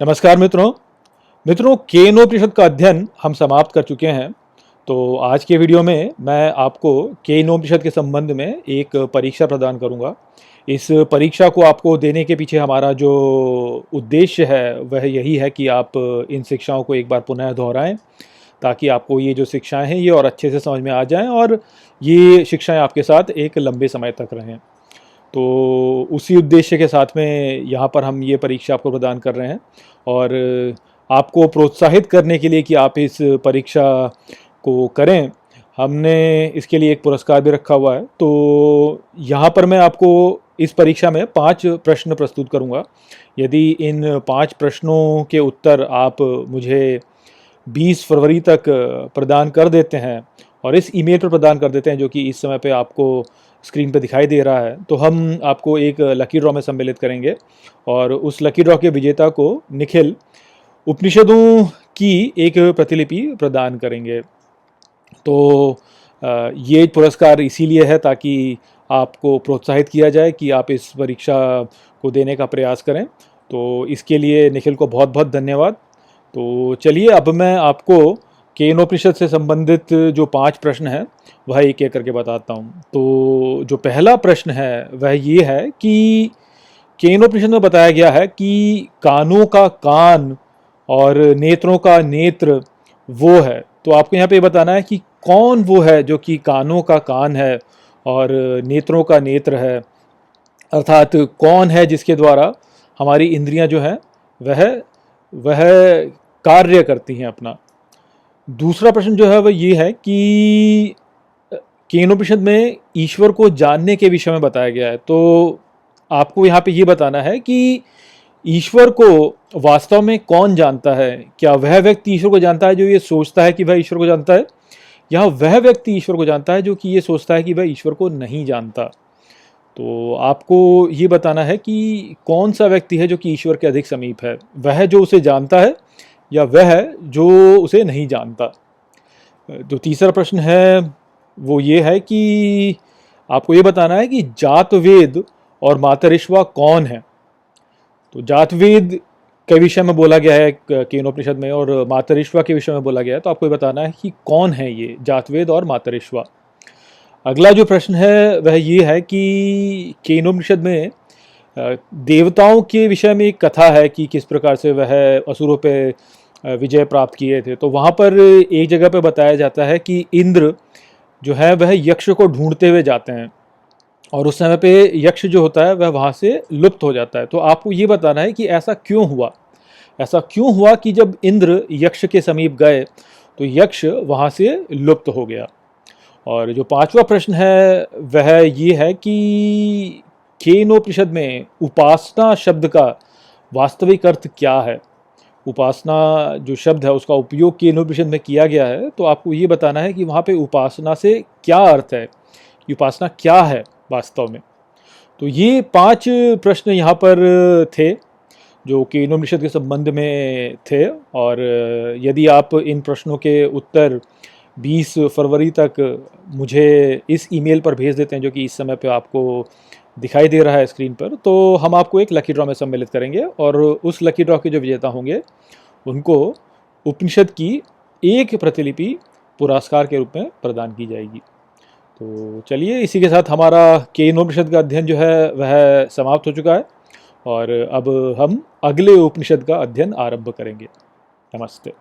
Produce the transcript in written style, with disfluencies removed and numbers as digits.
नमस्कार मित्रों। केनोपनिषद का अध्ययन हम समाप्त कर चुके हैं। तो आज के वीडियो में मैं आपको केनोपनिषद के संबंध में एक परीक्षा प्रदान करूंगा। इस परीक्षा को आपको देने के पीछे हमारा जो उद्देश्य है वह यही है कि आप इन शिक्षाओं को एक बार पुनः दोहराएं, ताकि आपको ये जो शिक्षाएं हैं ये और अच्छे से समझ में आ जाएं और ये शिक्षाएं आपके साथ एक लंबे समय तक रहें। तो उसी उद्देश्य के साथ में यहाँ पर हम ये परीक्षा आपको प्रदान कर रहे हैं और आपको प्रोत्साहित करने के लिए कि आप इस परीक्षा को करें, हमने इसके लिए एक पुरस्कार भी रखा हुआ है। तो यहाँ पर मैं आपको इस परीक्षा में 5 प्रश्न प्रस्तुत करूँगा। यदि इन 5 प्रश्नों के उत्तर आप मुझे 20 फरवरी तक प्रदान कर देते हैं और इस ईमेल पर प्रदान कर देते हैं जो कि इस समय पे आपको स्क्रीन पे दिखाई दे रहा है, तो हम आपको एक लकी ड्रॉ में सम्मिलित करेंगे और उस लकी ड्रॉ के विजेता को निखिल उपनिषदों की एक प्रतिलिपि प्रदान करेंगे। तो ये पुरस्कार इसीलिए है ताकि आपको प्रोत्साहित किया जाए कि आप इस परीक्षा को देने का प्रयास करें। तो इसके लिए निखिल को बहुत बहुत धन्यवाद। तो चलिए अब मैं आपको केनोपनिषद से संबंधित जो 5 प्रश्न हैं वह एक एक करके बताता हूँ। तो जो पहला प्रश्न है वह ये है कि केनोपनिषद में बताया गया है कि कानों का कान और नेत्रों का नेत्र वो है। तो आपको यहाँ पे बताना है कि कौन वो है जो कि कानों का कान है और नेत्रों का नेत्र है, अर्थात कौन है जिसके द्वारा हमारी इंद्रियां जो हैं वह कार्य करती हैं अपना। दूसरा प्रश्न जो है वह ये है कि केनोपनिषद में ईश्वर को जानने के विषय में बताया गया है। तो आपको यहाँ पे ये बताना है कि ईश्वर को वास्तव में कौन जानता है। क्या वह व्यक्ति ईश्वर को जानता है जो ये सोचता है कि वह ईश्वर को जानता है, या वह व्यक्ति ईश्वर को जानता है जो कि ये सोचता है कि वह ईश्वर को नहीं जानता। तो आपको ये बताना है कि कौन सा व्यक्ति है जो कि ईश्वर के अधिक समीप है, वह जो उसे जानता है या वह जो उसे नहीं जानता। जो तीसरा प्रश्न है वो ये है कि आपको ये बताना है कि जातवेद और मातरिश्वा कौन है। तो जातवेद के विषय में बोला गया है केनोपनिषद में और मातरिश्वा के विषय में बोला गया है। तो आपको ये बताना है कि कौन है ये जातवेद और मातरिश्वा। अगला जो प्रश्न है वह ये है कि केनोपनिषद में देवताओं के विषय में एक कथा है कि किस प्रकार से वह असुरों पे विजय प्राप्त किए थे। तो वहाँ पर एक जगह पे बताया जाता है कि इंद्र जो है वह यक्ष को ढूंढते हुए जाते हैं और उस समय पे यक्ष जो होता है वह वहाँ से लुप्त हो जाता है। तो आपको ये बताना है कि ऐसा क्यों हुआ कि जब इंद्र यक्ष के समीप गए तो यक्ष वहाँ से लुप्त हो गया। और जो 5वां प्रश्न है वह ये है कि केनोपनिषद में उपासना शब्द का वास्तविक अर्थ क्या है। उपासना जो शब्द है उसका उपयोग केनोपनिषद में किया गया है। तो आपको ये बताना है कि वहाँ पे उपासना से क्या अर्थ है, कि उपासना क्या है वास्तव में। तो ये 5 प्रश्न यहाँ पर थे जो केनोपनिषद के संबंध में थे। और यदि आप इन प्रश्नों के उत्तर 20 फरवरी तक मुझे इस ईमेल पर भेज देते हैं जो कि इस समय पे आपको दिखाई दे रहा है स्क्रीन पर, तो हम आपको एक लकी ड्रॉ में सम्मिलित करेंगे और उस लकी ड्रॉ के जो विजेता होंगे उनको उपनिषद की एक प्रतिलिपि पुरस्कार के रूप में प्रदान की जाएगी। तो चलिए इसी के साथ हमारा केनोपनिषद का अध्ययन जो है वह समाप्त हो चुका है और अब हम अगले उपनिषद का अध्ययन आरंभ करेंगे। नमस्ते।